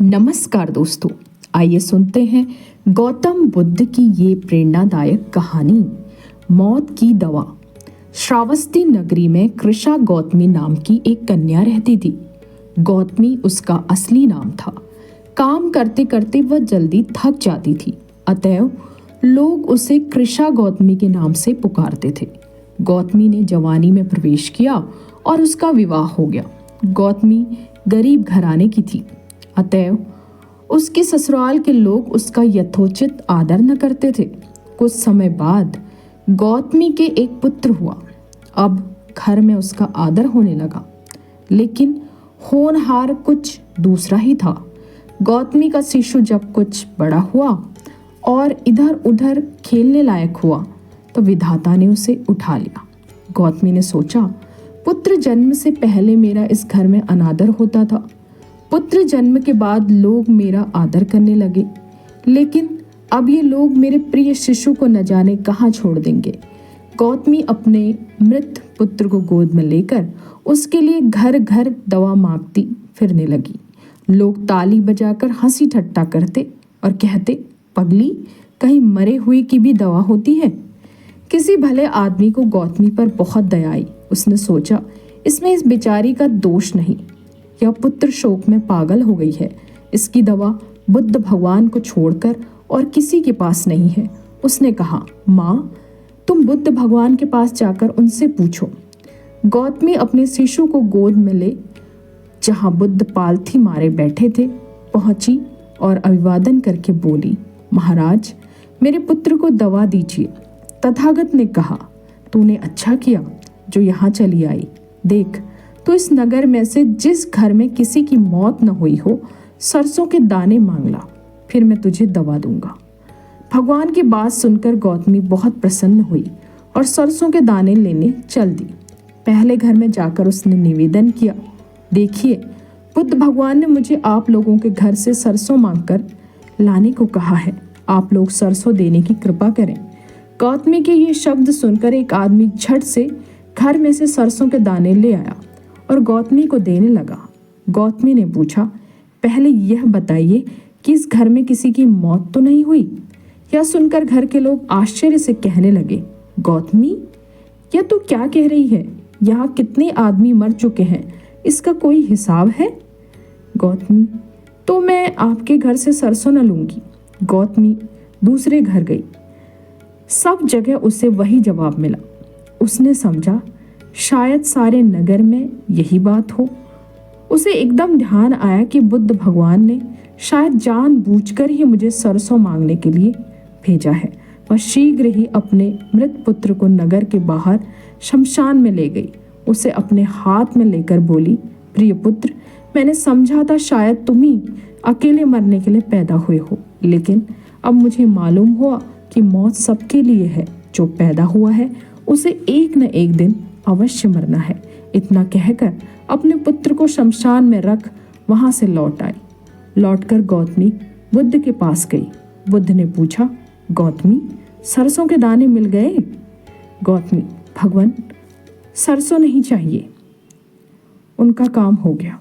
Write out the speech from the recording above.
नमस्कार दोस्तों, आइए सुनते हैं गौतम बुद्ध की ये प्रेरणादायक कहानी, मौत की दवा। श्रावस्ती नगरी में कृषा गौतमी नाम की एक कन्या रहती थी। गौतमी उसका असली नाम था। काम करते करते वह जल्दी थक जाती थी, अतएव लोग उसे कृषा गौतमी के नाम से पुकारते थे। गौतमी ने जवानी में प्रवेश किया और उसका विवाह हो गया। गौतमी गरीब घराने की थी, अतएव उसके ससुराल के लोग उसका यथोचित आदर न करते थे। कुछ समय बाद गौतमी के एक पुत्र हुआ। अब घर में उसका आदर होने लगा, लेकिन होनहार कुछ दूसरा ही था। गौतमी का शिशु जब कुछ बड़ा हुआ और इधर उधर खेलने लायक हुआ तो विधाता ने उसे उठा लिया। गौतमी ने सोचा, पुत्र जन्म से पहले मेरा इस घर में अनादर होता था। पुत्र जन्म के बाद लोग मेरा आदर करने लगे, लेकिन अब ये लोग मेरे प्रिय शिशु को न जाने कहाँ छोड़ देंगे। गौतमी अपने मृत पुत्र को गोद में लेकर उसके लिए घर घर दवा मांगती फिरने लगी। लोग ताली बजाकर हंसी ठट्टा करते और कहते, पगली, कहीं मरे हुए की भी दवा होती है। किसी भले आदमी को गौतमी पर बहुत दया आई। उसने सोचा, इसमें इस बेचारी का दोष नहीं, यह पुत्र शोक में पागल हो गई है। इसकी दवा बुद्ध भगवान को छोड़कर और किसी के पास नहीं है। उसने कहा, माँ, तुम बुद्ध भगवान के पास जाकर उनसे पूछो। गौतमी अपने शिशु को गोद में ले जहाँ बुद्ध पालथी मारे बैठे थे पहुंची और अभिवादन करके बोली, महाराज, मेरे पुत्र को दवा दीजिए। तथागत ने कहा, तूने अच्छा किया जो यहाँ चली आई। देख, तो इस नगर में से जिस घर में किसी की मौत न हुई हो, सरसों के दाने मांग ला, फिर मैं तुझे दवा दूंगा। भगवान की बात सुनकर गौतमी बहुत प्रसन्न हुई और सरसों के दाने लेने चल दी। पहले घर में जाकर उसने निवेदन किया, देखिए, बुद्ध भगवान ने मुझे आप लोगों के घर से सरसों मांगकर लाने को कहा है। आप लोग सरसों देने की कृपा करें। गौतमी के ये शब्द सुनकर एक आदमी झट से घर में से सरसों के दाने ले आया और गौतमी को देने लगा। गौतमी ने पूछा, पहले यह बताइए कि इस घर में किसी की मौत तो नहीं हुई? यह सुनकर घर के लोग आश्चर्य से कहने लगे, गौतमी, यह तो क्या कह रही है? यहाँ कितने आदमी मर चुके हैं, इसका कोई हिसाब है? गौतमी, तो मैं आपके घर से सरसों न लूंगी। गौतमी दूसरे घर गई। सब जगह उसे वही जवाब मिला। उसने समझा, शायद सारे नगर में यही बात हो। उसे एकदम ध्यान आया कि बुद्ध भगवान ने शायद जानबूझकर ही मुझे सरसों मांगने के लिए भेजा है। वह शीघ्र ही अपने मृत पुत्र को नगर के बाहर शमशान में ले गई। उसे अपने हाथ में लेकर बोली, प्रिय पुत्र, मैंने समझा था शायद तुम ही अकेले मरने के लिए पैदा हुए हो, लेकिन अब मुझे मालूम हुआ कि मौत सबके लिए है। जो पैदा हुआ है उसे एक न एक दिन अवश्य मरना है। इतना कहकर अपने पुत्र को शमशान में रख वहां से लौट आई। लौटकर गौतमी बुद्ध के पास गई। बुद्ध ने पूछा, गौतमी, सरसों के दाने मिल गए? गौतमी, भगवान, सरसों नहीं चाहिए, उनका काम हो गया।